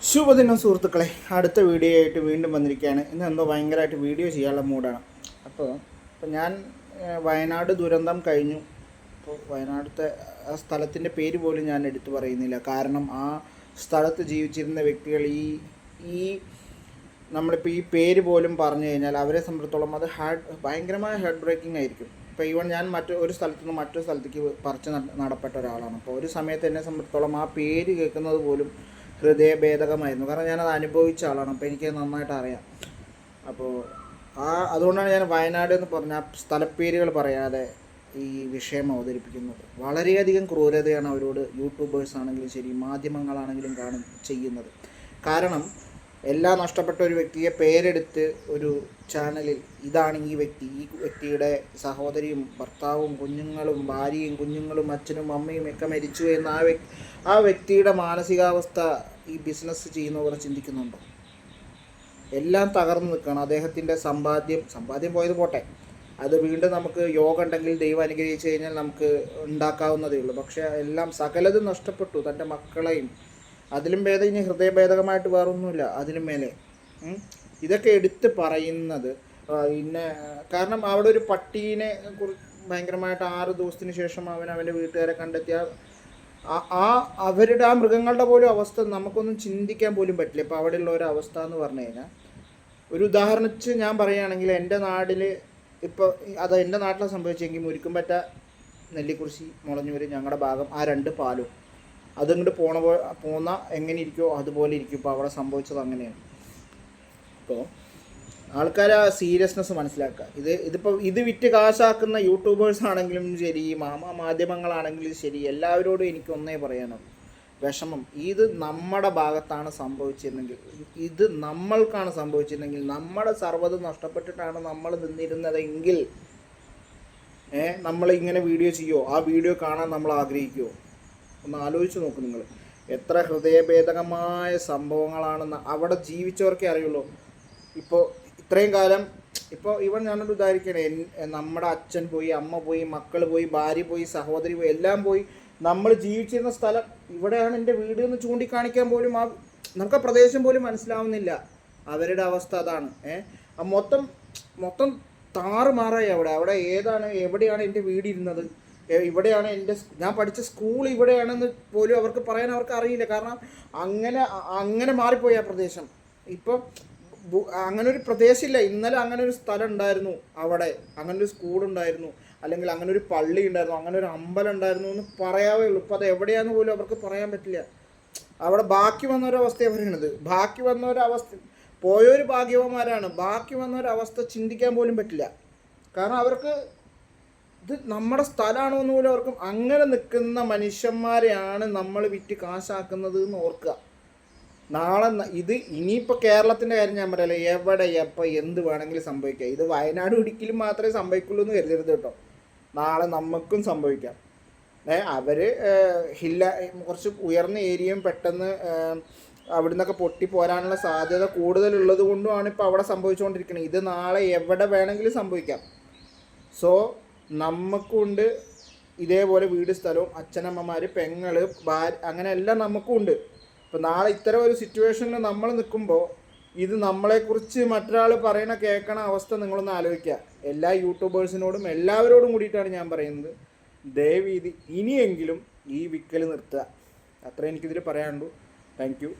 ശുഭദിനം സുഹൃത്തുക്കളെ, അടുത്ത വീഡിയോ ആയിട്ട് വീണ്ടും വന്നിരിക്കുകയാണ്. ഇന്ന് എന്തോ ഭയങ്കരമായിട്ട് വീഡിയോ ചെയ്യാനുള്ള മൂഡാണ്. അപ്പോൾ ഞാൻ വയനാട് ദുരന്തം കഴിഞ്ഞു. അപ്പോൾ വയനാടത്തെ ആ സ്ഥലത്തിൻ്റെ പേര് പോലും ഞാൻ എടുത്തു പറയുന്നില്ല. കാരണം ആ സ്ഥലത്ത് ജീവിച്ചിരുന്ന വ്യക്തികൾ ഈ നമ്മളിപ്പോൾ ഈ പേര് പോലും പറഞ്ഞു കഴിഞ്ഞാൽ അവരെ സംബന്ധിച്ചിടത്തോളം അത് ഭയങ്കരമായ ഹെഡ് ബ്രേക്കിംഗ് ആയിരിക്കും. ഇപ്പോൾ ഈവൻ ഞാൻ ഒരു സ്ഥലത്തു നിന്ന് മറ്റൊരു സ്ഥലത്തേക്ക് പറിച്ച് നടപ്പെട്ട ഒരാളാണ്. അപ്പോൾ ഒരു സമയത്ത് എന്നെ സംബന്ധിച്ചിടത്തോളം ആ പേര് കേൾക്കുന്നത് പോലും ഹൃദയഭേദകമായിരുന്നു. കാരണം ഞാനത് അനുഭവിച്ച ആളാണ്. അപ്പോൾ എനിക്ക് നന്നായിട്ട് അറിയാം. അപ്പോൾ അതുകൊണ്ടാണ് ഞാൻ വയനാട് എന്ന് പറഞ്ഞ സ്ഥലപ്പേരുകൾ പറയാതെ ഈ വിഷയം അവതരിപ്പിക്കുന്നത്. വളരെയധികം ക്രൂരതയാണ് അവരോട് യൂട്യൂബേഴ്സ് ആണെങ്കിലും ശരി, മാധ്യമങ്ങളാണെങ്കിലും ചെയ്യുന്നത്. കാരണം എല്ലാം നഷ്ടപ്പെട്ട ഒരു വ്യക്തിയെ പേരെടുത്ത് ഒരു ചാനലിൽ ഇതാണ് ഈ വ്യക്തിയുടെ സഹോദരിയും ഭർത്താവും കുഞ്ഞുങ്ങളും ഭാര്യയും കുഞ്ഞുങ്ങളും അച്ഛനും അമ്മയും ഒക്കെ മരിച്ചു എന്ന് ആ വ്യക്തിയുടെ മാനസികാവസ്ഥ ഈ ബിസിനസ് ചെയ്യുന്നവർ ചിന്തിക്കുന്നുണ്ടോ? എല്ലാം തകർന്നു നിൽക്കുകയാണ്. അദ്ദേഹത്തിൻ്റെ സമ്പാദ്യം പോയത് പോട്ടെ, അത് വീണ്ടും നമുക്ക് യോഗം ഉണ്ടെങ്കിൽ ദൈവം അനുഗ്രഹിച്ചു കഴിഞ്ഞാൽ നമുക്ക് ഉണ്ടാക്കാവുന്നതേ ഉള്ളൂ. പക്ഷേ എല്ലാം സകലതും നഷ്ടപ്പെട്ടു. തൻ്റെ മക്കളെയും, അതിലും ഭേദം ഇനി ഹൃദയഭേദകമായിട്ട് വേറൊന്നുമില്ല. അതിലും മേലെ ഇതൊക്കെ എടുത്ത് പറയുന്നത് കാരണം അവിടെ ഒരു പട്ടീനെ ഭയങ്കരമായിട്ട് 6 ദിവസത്തിന് ശേഷം അവൻ്റെ വീട്ടുകാരെ കണ്ടെത്തിയ അവരുടെ ആ മൃഗങ്ങളുടെ പോലും അവസ്ഥ നമുക്കൊന്നും ചിന്തിക്കാൻ പോലും പറ്റില്ല. ഇപ്പോൾ അവിടെയുള്ള ഒരു അവസ്ഥ എന്ന് പറഞ്ഞു കഴിഞ്ഞാൽ, ഒരു ഉദാഹരണച്ച് ഞാൻ പറയുകയാണെങ്കിൽ എൻ്റെ നാട്ടിൽ ഇപ്പോൾ എൻ്റെ നാട്ടിലാണ് സംഭവിച്ചെങ്കിൽ മുരിക്കുംപറ്റ, നെല്ലിക്കുറിശി, മുളഞ്ഞൂർ, ഞങ്ങളുടെ ഭാഗം ആ 2 പാലും അതിങ്ങോട്ട് പോന്ന എങ്ങനെ ഇരിക്കുമോ അതുപോലെ ഇരിക്കും. ഇപ്പോൾ അവിടെ സംഭവിച്ചത് അങ്ങനെയാണ്. അപ്പോൾ ആൾക്കാർ ആ സീരിയസ്നെസ് മനസ്സിലാക്കുക. ഇത് വിറ്റ് കാശാക്കുന്ന യൂട്യൂബേഴ്സ് ആണെങ്കിലും ശരി, മാധ്യമങ്ങളാണെങ്കിലും ശരി, എല്ലാവരോടും എനിക്ക് ഒന്നേ പറയാനുള്ളൂ, വിഷമം. ഇത് നമ്മുടെ ഭാഗത്താണ് സംഭവിച്ചിരുന്നെങ്കിൽ, ഇത് നമ്മൾക്കാണ് സംഭവിച്ചിരുന്നെങ്കിൽ, നമ്മുടെ സർവ്വതും നഷ്ടപ്പെട്ടിട്ടാണ് നമ്മൾ നിന്നിരുന്നതെങ്കിൽ നമ്മൾ ഇങ്ങനെ വീഡിയോ ചെയ്യുമോ? ആ വീഡിയോ കാണാൻ നമ്മൾ ആഗ്രഹിക്കുമോ? ഒന്ന് ആലോചിച്ച് നോക്കും നിങ്ങൾ. എത്ര ഹൃദയഭേദകമായ സംഭവങ്ങളാണെന്ന് അവിടെ ജീവിച്ചവർക്കേ അറിയുള്ളൂ. ഇപ്പോൾ ഇത്രയും കാലം ഇവൻ ഞാനൊരു ഉദാഹരിക്കണേ, നമ്മുടെ അച്ഛൻ പോയി, അമ്മ പോയി, മക്കൾ പോയി, ഭാര്യ പോയി, സഹോദരി പോയി, എല്ലാം പോയി. നമ്മൾ ജീവിച്ചിരുന്ന സ്ഥലം ഇവിടെയാണ് എൻ്റെ വീട് എന്ന് ചൂണ്ടിക്കാണിക്കാൻ പോലും നമുക്ക് ആ പ്രദേശം പോലും മനസ്സിലാവുന്നില്ല. അവരുടെ അവസ്ഥ അതാണ്. മൊത്തം താറുമാറായി. അവിടെ എവിടെയാണ് എൻ്റെ വീടിരുന്നത്, ഇവിടെയാണ് ഞാൻ പഠിച്ച സ്കൂൾ ഇവിടെയാണെന്ന് പോലും അവർക്ക് പറയാൻ അറിയില്ല. കാരണം അങ്ങനെ മാറിപ്പോയി ആ പ്രദേശം. ഇപ്പം അങ്ങനെ ഒരു പ്രദേശമില്ല. ഇന്നലെ അങ്ങനെ ഒരു സ്ഥലം ഉണ്ടായിരുന്നു, അവിടെ അങ്ങനെ ഒരു സ്കൂളുണ്ടായിരുന്നു, അല്ലെങ്കിൽ അങ്ങനെ ഒരു പള്ളി ഉണ്ടായിരുന്നു, അങ്ങനെ ഒരു അമ്പലം ഉണ്ടായിരുന്നു എന്ന് പറയാവേ ഉള്ളൂ. ഇപ്പം അത് എവിടെയാണെന്ന് പോലും അവർക്ക് പറയാൻ പറ്റില്ല. അവിടെ ബാക്കി വന്നൊരവസ്ഥയാണ് പറയണത്. ബാക്കി വന്നൊരവസ്ഥ, പോയൊരു ഭാഗ്യവന്മാരാണ്. ബാക്കി വന്നൊരവസ്ഥ ചിന്തിക്കാൻ പോലും പറ്റില്ല. കാരണം അവർക്ക് ഇത് നമ്മുടെ സ്ഥലമാണോ എന്ന് പോലും അവർക്ക്. അങ്ങനെ നിൽക്കുന്ന മനുഷ്യന്മാരെയാണ് നമ്മൾ വിറ്റ് കാശാക്കുന്നത് എന്ന് ഓർക്കുക. നാളെ ഇനിയിപ്പോൾ കേരളത്തിൻ്റെ കാര്യം ഞാൻ പറയല്ലേ, എവിടെ എപ്പോൾ എന്ത് വേണമെങ്കിലും സംഭവിക്കാം. ഇത് വയനാട് ഇടുക്കിയിലും മാത്രമേ സംഭവിക്കുള്ളൂ എന്ന് കരുതരുത് കേട്ടോ. നാളെ നമുക്കും സംഭവിക്കാം. അവർ കുറച്ച് ഉയർന്ന ഏരിയയും പെട്ടെന്ന് അവിടെ നിന്നൊക്കെ പൊട്ടിപ്പോരാനുള്ള സാധ്യത കൂടുതലുള്ളത് കൊണ്ടുമാണ് ഇപ്പോൾ അവിടെ സംഭവിച്ചുകൊണ്ടിരിക്കുന്നത്. ഇത് നാളെ എവിടെ വേണമെങ്കിലും സംഭവിക്കാം. സോ നമുക്കുണ്ട് ഇതേപോലെ വീട്, സ്ഥലവും, അച്ഛനമ്മമാർ, പെങ്ങൾ, ഭാര്യ, അങ്ങനെ എല്ലാം നമുക്കുണ്ട്. ഇപ്പോൾ നാളെ ഇത്തരം ഒരു സിറ്റുവേഷനിൽ നമ്മൾ നിൽക്കുമ്പോൾ ഇത് നമ്മളെക്കുറിച്ച് മറ്റൊരാൾ കേൾക്കണ അവസ്ഥ നിങ്ങളൊന്ന് ആലോചിക്കുക. എല്ലാ യൂട്യൂബേഴ്സിനോടും എല്ലാവരോടും കൂടിയിട്ടാണ് ഞാൻ പറയുന്നത്, ദയവ് ഇത് ഇനിയെങ്കിലും ഈ വിക്കൽ നിർത്തുക. അത്രേ എനിക്കിതിൽ പറയാനുള്ളൂ. Thank you.